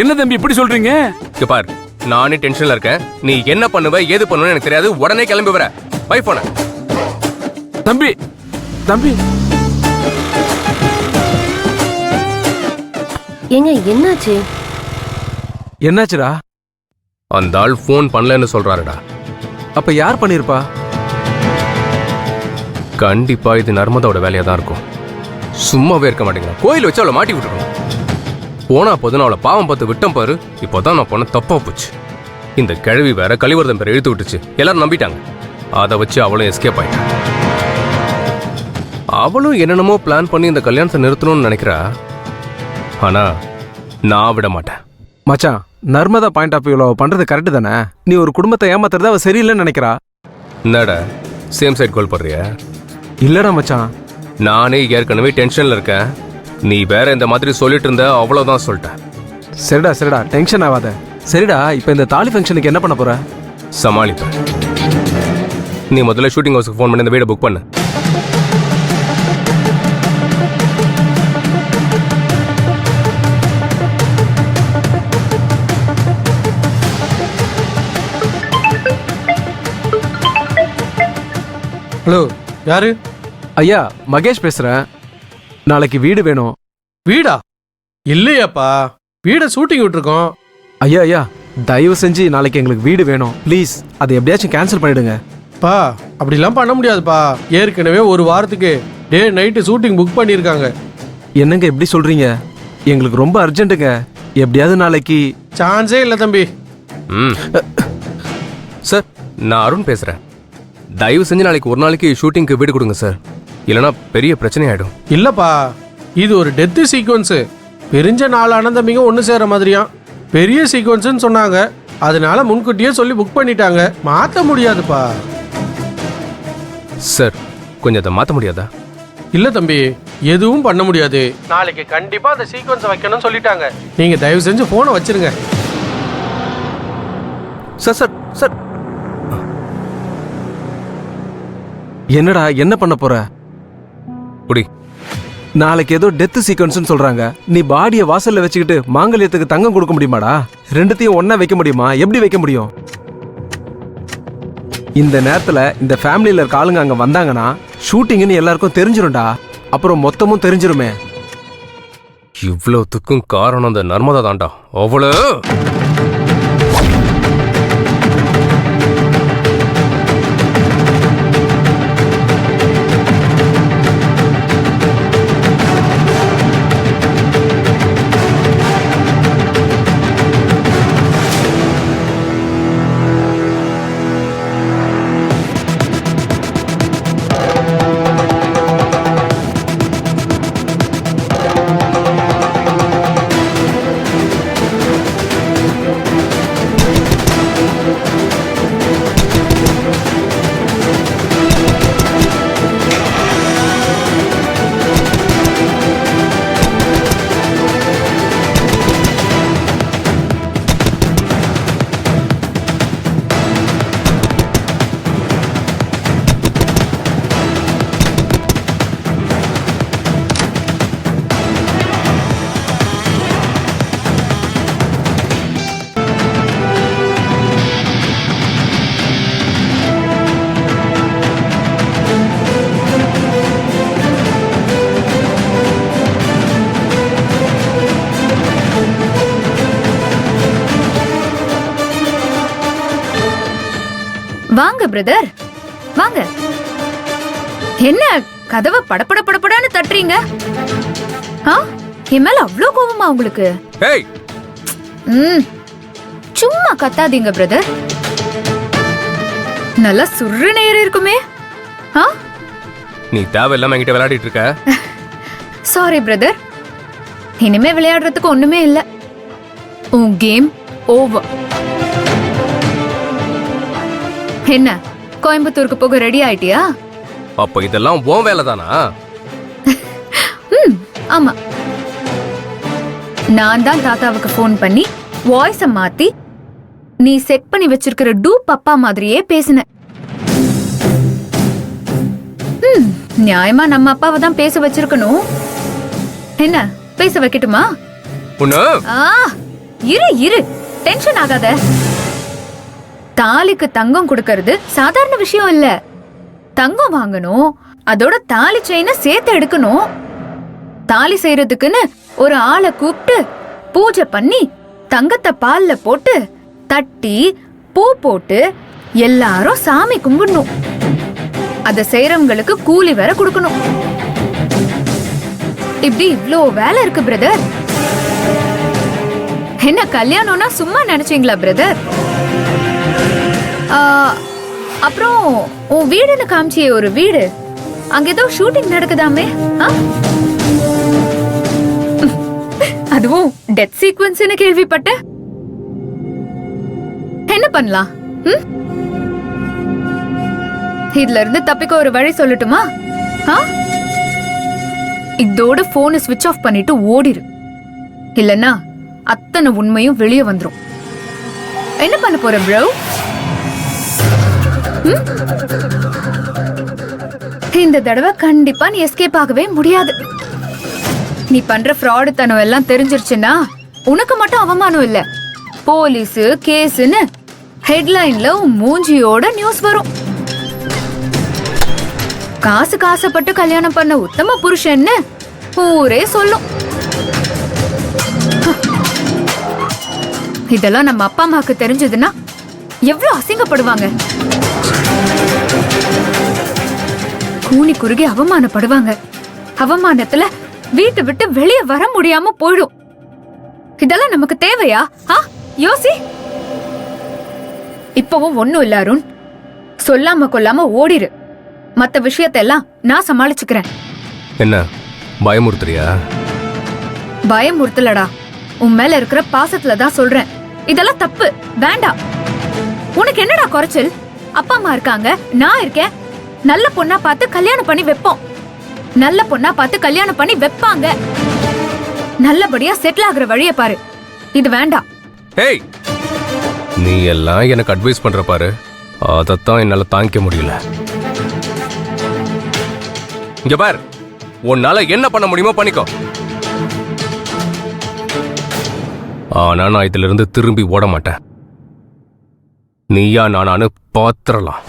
என்ன தம்பி இப்படி சொல்றீங்க? இங்க பார், நானே டென்ஷன்ல இருக்கேன். நீ என்ன பண்ணுவ ஏது பண்ணுவ எனக்கு தெரியாது. உடனே கிளம்பி வர. பை போன. தம்பி தம்பி ஏங்க என்னாச்சு? என்னாச்சுடா? அந்த ஆள் போன் பண்ணலன்னு சொல்றாருடா. அப்ப யார் பண்ணிருப்பா? கண்டிப்பா இது நர்மதாவோட வேலையா தான் இருக்கும். சும்மாவே இருக்க மாட்டேங்கிறான். கோயில் வச்சு அவளை மாட்டி விட்டுருக்கணும். போனா போதுன்னு அவளை பாவம் பார்த்து விட்டம் பாரு. இப்போதான் நான் போன தப்பா போச்சு. இந்த கிழவி வேற கலிவர்தன் பேரை இழுத்து விட்டுச்சு. எல்லாரும் நம்பிட்டாங்க. அதை வச்சு அவளும் எஸ்கேப் ஆயிட்டான். அவளும் என்னென்னமோ பிளான் பண்ணி இந்த கல்யாணத்தை நிறுத்தணும்னு நினைக்கிறா. ஆனா நான் விட மாட்டேன். மச்சான், நர்மதா பாயிண்ட் ஆஃப் வியூல பண்றது கரெக்ட் தானே? நீ ஒரு குடும்பத்தை ஏமாத்துறத அவ சரியில்லைன்னு நினைக்கிறா. என்னடா சேம் சைட் கோல் பண்றிய? இல்லடா மச்சான், நானே ஏற்கனவே டென்ஷன்ல இருக்கேன். நீ வேற இந்த மாதிரி சொல்லிட்டு இருந்த, அவ்வளவுதான் சொல்லிட்டேன். சரிடா சரிடா, டென்ஷன் ஆகாத. சரிடா, இப்ப இந்த தாலி ஃபங்க்ஷனுக்கு என்ன பண்ண போற? சமாளிப்பேன். நீ முதல்ல ஷூட்டிங் ஹவுஸ்க்கு ஃபோன் பண்ணி இந்த வீடை புக் பண்ணு. ஹலோ, யாரு? ஐயா, மகேஷ் பேசுறேன். நாளைக்கு வீடு வேணும். வீடா? இல்லையாப்பா, வீடை ஷூட்டிங் விட்டுருக்கோம். ஐயா ஐயா, தயவு செஞ்சு நாளைக்கு எங்களுக்கு வீடு வேணும் ப்ளீஸ். அதை எப்படியாச்சும் கேன்சல் பண்ணிடுங்க. பா, அப்படிலாம் பண்ண முடியாதுப்பா. ஏற்கனவே ஒரு வாரத்துக்கு டே நைட்டு ஷூட்டிங் புக் பண்ணியிருக்காங்க. என்னங்க எப்படி சொல்றீங்க? எங்களுக்கு ரொம்ப அர்ஜென்ட்டுங்க. எப்படியாவது நாளைக்கு. சான்ஸே இல்லை தம்பி. சார், நான் அருண் பேசுறேன். தயவு செஞ்சு நாளைக்கு ஒரு நாளைக்கு ஷூட்டிங்க்கு வீடு கொடுங்க சார். இல்லைன்னா பெரிய பிரச்சனை ஆயிடும். இல்லப்பா, இது ஒரு டெத்து சீக்வன்ஸு. பிரிஞ்ச 4 அண்ணன் தம்பிங்க ஒன்று சேர மாதிரியா பெரிய சீக்வன்ஸ்னு சொன்னாங்க. அதனால முன்கூட்டியே சொல்லி புக் பண்ணிட்டாங்க. மாற்ற முடியாதுப்பா. சார், கொஞ்சம் அதை மாற்ற முடியாதா? இல்ல தம்பி, எதுவும் பண்ண முடியாது. நாளைக்கு கண்டிப்பா அந்த சீக்வன்ஸை வைக்கணும்னு சொல்லிட்டாங்க. நீங்க தயவு செஞ்சு போனை வச்சிருங்க. சார் சார் சார், என்னடா என்ன பண்ண போற? குடி. நாளைக்கு ஏதோ டெத் சீக்வன்ஸ்னு சொல்றாங்க. நீ பாடிய வாசல்ல வச்சுக்கிட்டு மாங்கல்யத்துக்கு தங்கம் கொடுக்க முடியுமாடா? ரெண்டுத்தையும் ஒண்ணா வைக்க முடியுமா? எப்படி வைக்க முடியும்? இந்த நேரத்துல இந்த ஃபேமிலியில இருக்க ஆளுங்க அங்க வந்தாங்கன்னா ஷூட்டிங்னு எல்லாருக்கும் தெரிஞ்சிரும்டா. அப்புறம் மொத்தமும் தெரிஞ்சிருமே. இவ்வளவுத்துக்கும் காரணம் அந்த நர்மதா தான்டா. அவ்வளோ வாங்க பிரதர், வாங்க. என்ன கதவை படபட படபடன்னு தட்டுறீங்க? என் மேல அவ்வளோ கோவமா உங்களுக்கு? ஏய், சும்மா கத்தாதீங்க பிரதர். நல்லா சுர்ரு நேரம் இருக்குமே. நீ தேவையில்லாம என்கிட்ட விளையாடிட்டு இருக்க. சாரி பிரதர், இனிமே விளையாடுறதுக்கு ஒண்ணுமே இல்ல. உன் கேம் ஓவர். என்ன, கோயம்புத்தூருக்கு போக ரெடி ஆயிட்டியா? அப்ப இதெல்லாம் உன் வேலை தானா? ஆமா, நான் தான் தாத்தாவுக்கு போன் பண்ணி வாய்ஸ மாத்தி நீ செட் பண்ணி வச்சிருக்கிற டூப் அப்பா மாதிரியே பேசின. நியாயமா நம்ம அப்பாவை தான் பேச வச்சிருக்கணும். என்ன, பேச வைக்கட்டுமா? உன்ன ஆ, இரு டென்ஷன் ஆகாத. தாலிக்கு தங்கம் கொடுக்கறது சாதாரண விஷயம் இல்ல. தங்கம் வாங்கணும், அதோட தாலி செயினை சேர்த்து எடுக்கணும். தாலி செய்யறதுக்குன்னு ஒரு ஆளை கூப்பிட்டு பூஜை பண்ணி தங்கத்தை பால்ல போட்டு தட்டி பூ போட்டு எல்லாரும் சாமி கும்பிடணும். அத செய்யறவங்களுக்கு கூலி வேற கொடுக்கணும். இப்படி இவ்ளோ வேலை இருக்கு பிரதர். என்ன கல்யாணம்னா சும்மா நினைச்சீங்களா பிரதர்? அப்புறம் உன் வீடுன்னு காமிச்சியே ஒரு வீடு, அங்க ஏதோ ஷூட்டிங் நடக்குதாமே? அதுவும் டெத் சீக்வென்ஸ்னு கேள்விப்பட்ட. என்ன பண்ணலாம்? இதுல இருந்து தப்பிக்க ஒரு வழி சொல்லட்டுமா? இதோட போனை ஸ்விட்ச் ஆஃப் பண்ணிட்டு ஓடிரு. இல்லனா அத்தனை உண்மையும் வெளியே வந்துரும். என்ன பண்ண போற ப்ரோ? இந்த தடவை கண்டிப்பா நீ எஸ்கேப் ஆகவே முடியாது. நீ பண்ற ஃப்ராடு தனம் எல்லாம் தெரிஞ்சிருச்சுன்னா உனக்கு மட்டும் அவமானம் இல்ல, போலீஸ் கேஸ்னு ஹெட்லைன்ல உன் மூஞ்சியோட நியூஸ் வரும். காசு காசப்பட்டு கல்யாணம் பண்ண உத்தம புருஷன்னு ஊரே சொல்லும். இதெல்லாம் நம்ம அப்பா அம்மாக்கு தெரிஞ்சதுன்னா எவ்வளவு அசிங்கப்படுவாங்க, கூனி குறுகி அவமானப்படுவாங்க. அவமானத்துல வீட்டை விட்டு வெளியே வர முடியாம போயிடும். இதெல்லாம் நமக்கு தேவையா? யோசி. இப்பவும் ஒண்ணும் இல்ல அருண், சொல்லாம கொல்லாம ஓடிரு. மத்த விஷயத்தெல்லாம் நான் சமாளிச்சுக்கிறேன். என்ன பயமுறுத்துறியா? பயமுறுத்தலடா, உன் மேல இருக்கிற பாசத்துல தான் சொல்றேன். இதெல்லாம் தப்பு, வேண்டாம். உனக்கு என்னடா குறைச்சல்? அப்பா அம்மா இருக்காங்க, நான் இருக்கேன். நல்ல பொண்ணா பார்த்து கல்யாணம் பண்ணி வைப்போம். நல்ல பொண்ணா பார்த்து கல்யாணம் பண்ணி வைப்பாங்க. நல்லபடியா செட்டில் ஆகுற வழிய பாரு. இது வேண்டாம். ஏய், நீ எல்லாம் எனக்கு அட்வைஸ் பண்ற பாரு, அதத்தான் என்னால தாங்கிக்க முடியல. இங்க பார், உன்னால என்ன பண்ண முடியுமோ பண்ணிக்கோ. ஆனா நான் இதுல இருந்து திரும்பி ஓட மாட்டேன். நீயா நானானு பாத்திரலாம்.